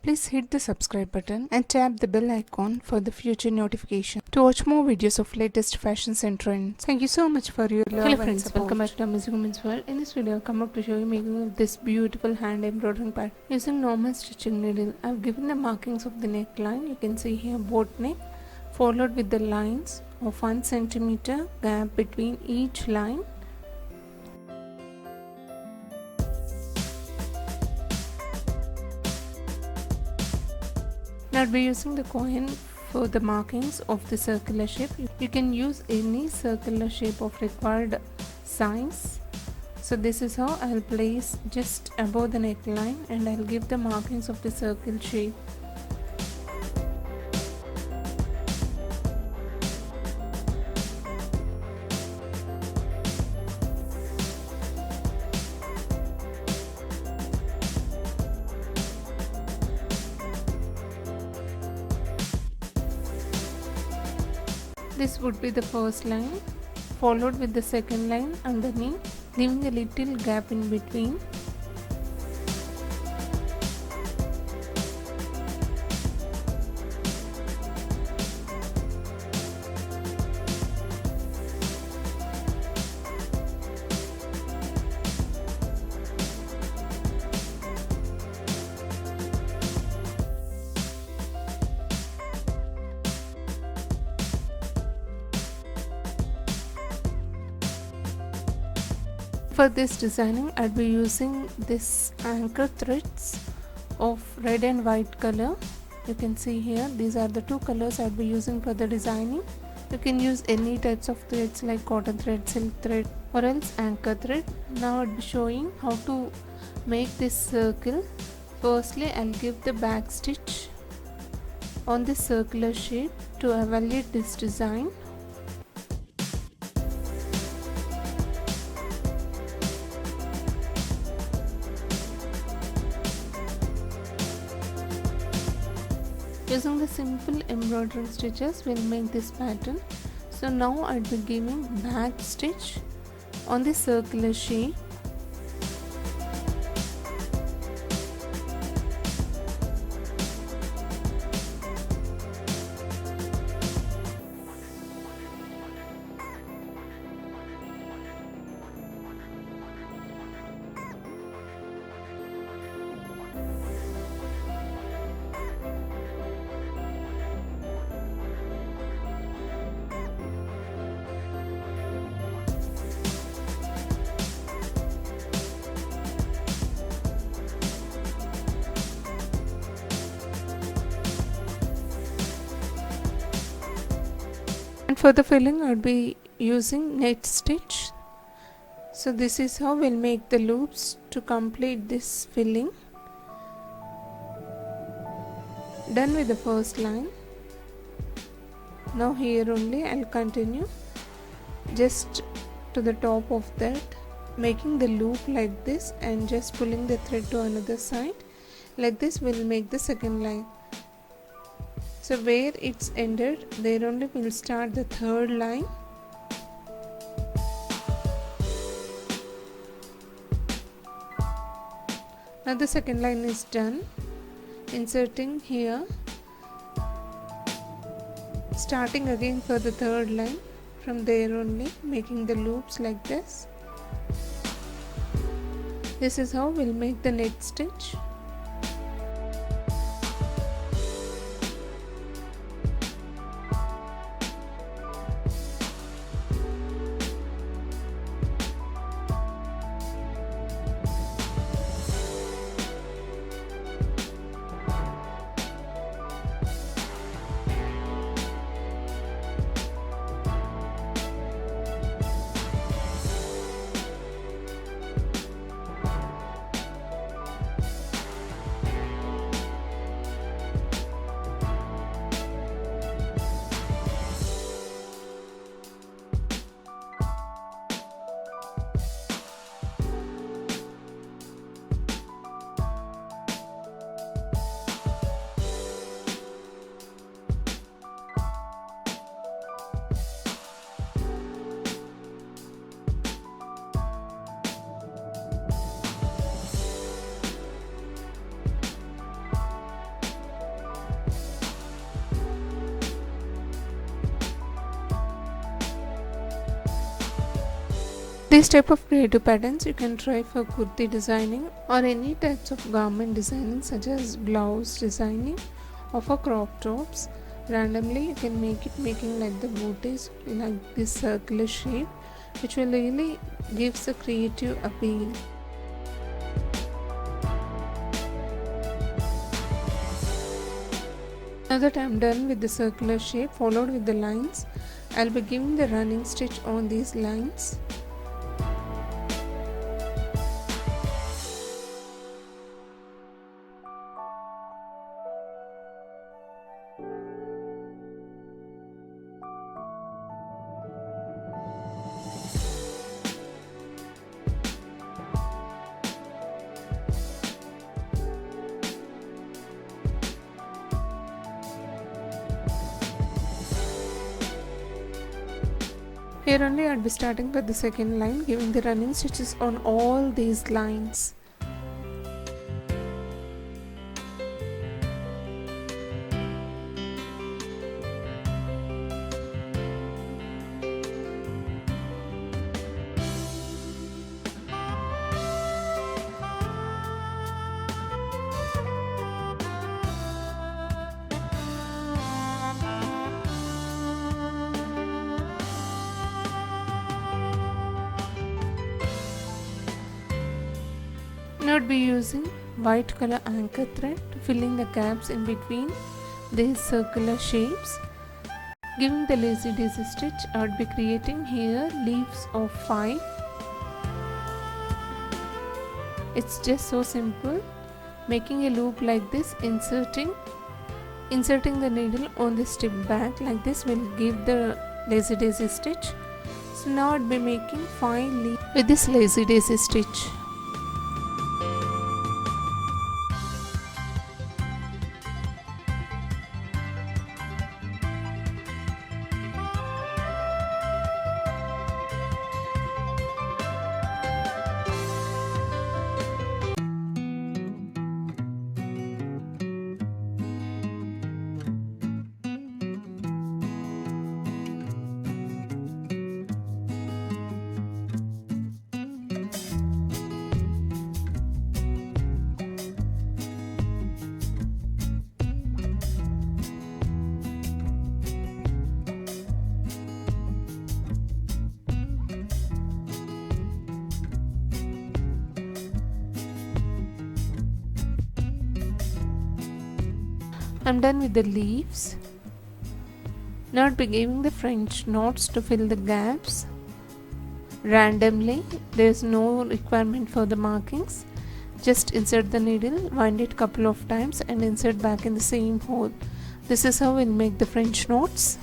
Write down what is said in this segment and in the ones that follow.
Please hit the subscribe button and tap the bell icon for the future notification to watch more videos of latest fashions and trends. Thank you so much for your love. Hello friends, welcome back to Amazing Women's World. In this video, I've come up to show you making of this beautiful hand embroidering pattern using normal stitching needle. I've given the markings of the neckline. You can see here boat neck followed with the lines of 1 centimeter gap between each line. Now I'll be using the coin for the markings of the circular shape. You can use any circular shape of required size. So this is how I'll place just above the neckline and I'll give the markings of the circle shape. This would be the first line, followed with the second line underneath, leaving a little gap in between. For this designing, I'll be using this anchor threads of red and white color. You can see here, these are the two colors I'll be using for the designing. You can use any types of threads like cotton thread, silk thread or else anchor thread. Now I'll be showing how to make this circle. Firstly, I'll give the back stitch on this circular shape to evaluate this design. Using the simple embroidering stitches will make this pattern. So now I'll be giving back stitch on the circular shape. And for the filling, I'll be using net stitch. So this is how we'll make the loops to complete this filling. Done with the first line. Now here only I'll continue just to the top of that, making the loop like this and just pulling the thread to another side. Like this we'll make the second line. So where it's ended, there only we'll start the third line. Now the second line is done. Inserting here, starting again for the third line, from there only making the loops like this. This is how we'll make the net stitch. These type of creative patterns you can try for kurti designing or any types of garment designing such as blouse designing or for crop tops. Randomly you can make it making like the booties like this circular shape, which will really gives a creative appeal. Now that I am done with the circular shape followed with the lines, I will be giving the running stitch on these lines. Here only I'll be starting with the second line, giving the running stitches on all these lines. Now I'd be using white color anchor thread to fill in the gaps in between these circular shapes. Giving the lazy daisy stitch, I would be creating here leaves of 5. It's just so simple. Making a loop like this, inserting the needle on the strip back like this will give the lazy daisy stitch. So now I'd be making 5 leaves with this lazy daisy stitch. I'm done with the leaves. Now I'll be giving the French knots to fill the gaps randomly. There is no requirement for the markings. Just insert the needle, wind it couple of times and insert back in the same hole. This is how we'll make the French knots.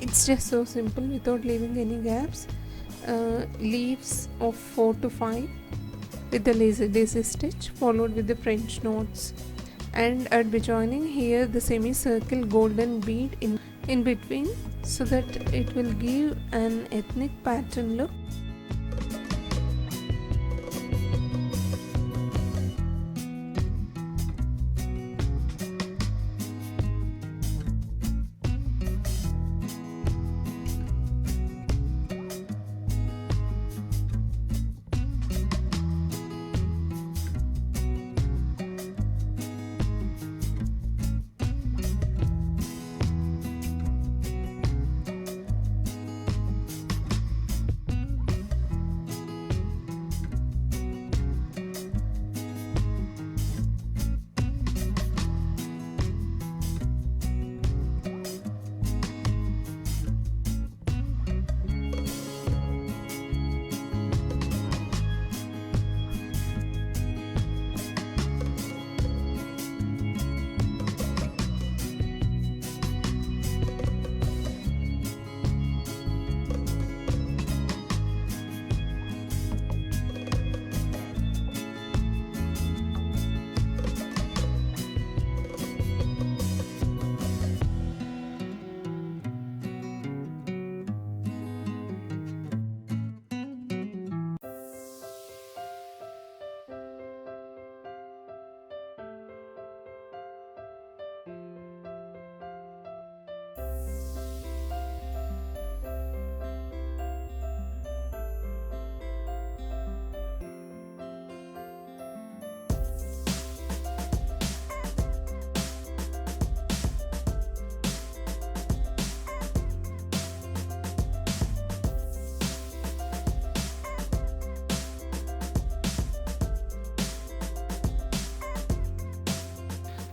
It's just so simple without leaving any gaps. Leaves of 4 to 5 with the lazy daisy stitch followed with the French knots, and I'd be joining here the semicircle golden bead in between so that it will give an ethnic pattern look.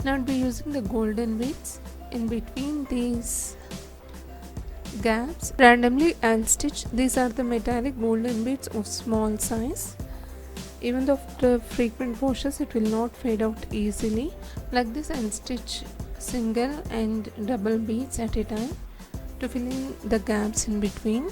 Now I'll be using the golden beads. In between these gaps, randomly I'll stitch. These are the metallic golden beads of small size. Even though after frequent washes it will not fade out easily. Like this I'll stitch single and double beads at a time to fill in the gaps in between.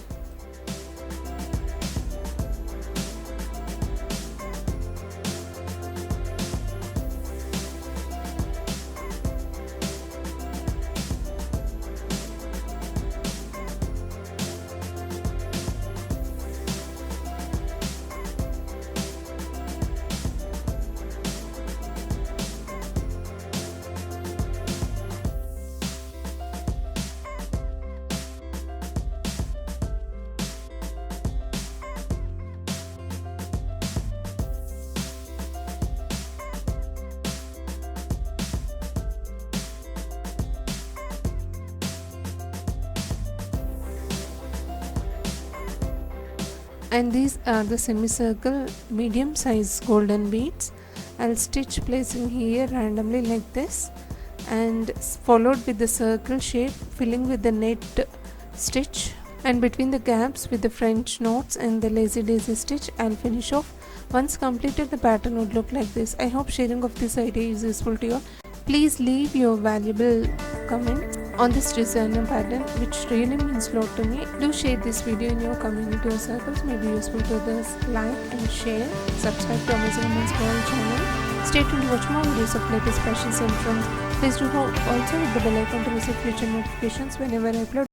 And these are the semicircle medium size golden beads. I'll stitch placing here randomly like this and followed with the circle shape, filling with the net stitch, and between the gaps with the French knots and the lazy daisy stitch I'll finish off. Once completed, the pattern would look like this. I hope sharing of this idea is useful to you all. Please leave your valuable comment on this designer pattern, which really means a lot to me. Do share this video in your community or circles, may be useful to others. Like and share. Subscribe to Amazing Women's World channel. Stay tuned to watch more videos of latest fashions and trends. Please do also hit the bell icon to receive future notifications whenever I upload.